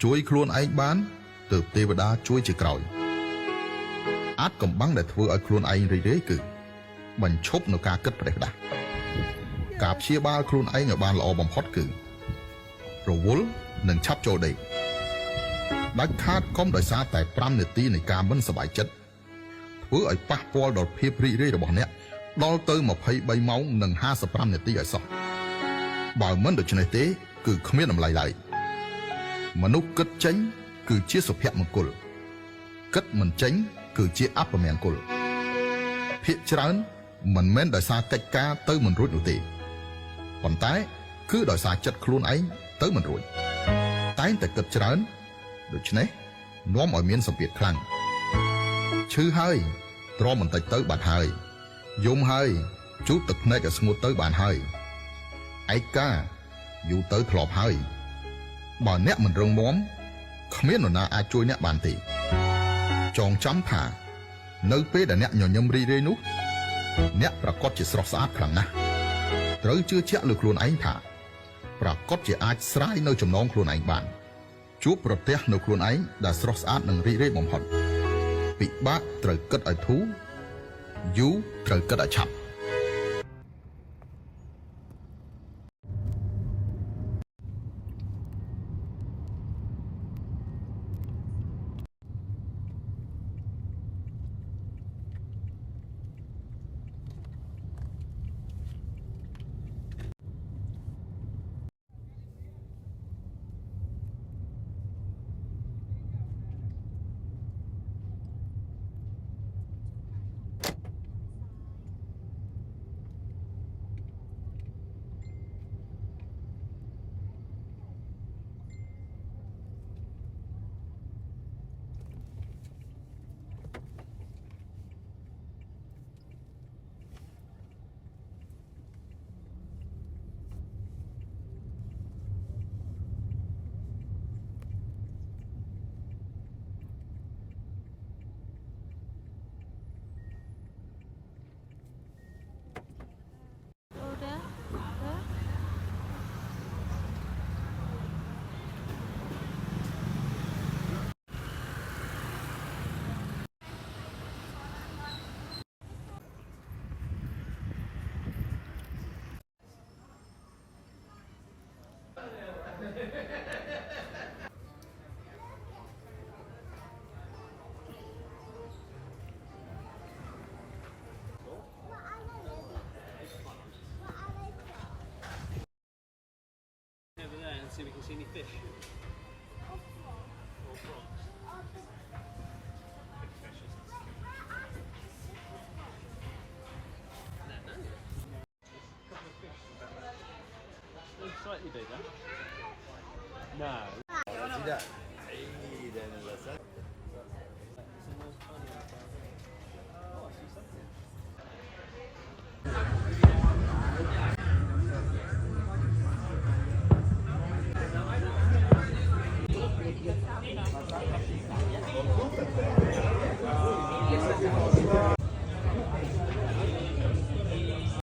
ជួយខ្លួនឯងបានទើបទេវតាជួយជាក្រោយអាចកំបាំងដែលធ្វើឲ្យខ្លួនឯងរីករាយគឺបញ្ឈប់នៅការគិតប្រេះផ្ដាស់ការព្យាបាលខ្លួនឯងឲ្យបានល្អបំផុតគឺរវល់និងឆាប់ចូលដេកដាច់ខាតកុំដោយសារតែ5នាទីនៃការមិនសប្បាយចិត្តធ្វើឲ្យប៉ះពាល់ដល់ភាពរីករាយរបស់អ្នកដល់ទៅ23ម៉ោងនិង55នាទីឲ្យសោះបើមិនដូច្នេះទេគឺគ្មានតម្លៃឡើយមនុស្សគិតចេញគឺជាសុភមង្គលគិតមិនចេញគឺជាអពមង្គលភាគច្រើនមិនមែនដោយសារកិច្ចការទៅមិនរួចនោះទេប៉ុន្តែគឺដោយសារចិត្តខ្លួនឯងទៅមិនរួចតែងតែគិតច្រើនដូច្នេះនាំឲ្យមានសម្ពាធខ្លាំងឈឺហើយទ្រាំបន្តិចទៅបាត់ហើយយំហើយជូតទឹកភ្នែកឲ្យស្ងួតទៅបានហើយឯកាយូរទៅធ្លាប់ហើយបើអ្នកមិនរឹងមាំគ្មាននរណាអាចជួយអ្នកបានទេចងចាំថានៅពេលដែលអ្នកញញឹមរីករាយនោះអ្នកប្រកាសជាស្រស់ស្អាតខ្លាំងណាស់ត្រូវជឿជាក់លើខ្លួនឯងថាប្រកាសជាអាចស្រាយនៅចំណងខ្លួនឯងបានជួបប្រទះនៅខ្លួនឯងដែលស្រស់ស្អាតនិងរីករាយបំផុតពិបាកត្រូវគិតឲ្យធូរយូរត្រូវគិតឲ្យឆាប់See if we can see any fish. Or frogs. Big fishes. No. Couple of fish about that. They're slightly bigger. No. Tidak. Dan alasan. Oh, I see something. Thank you.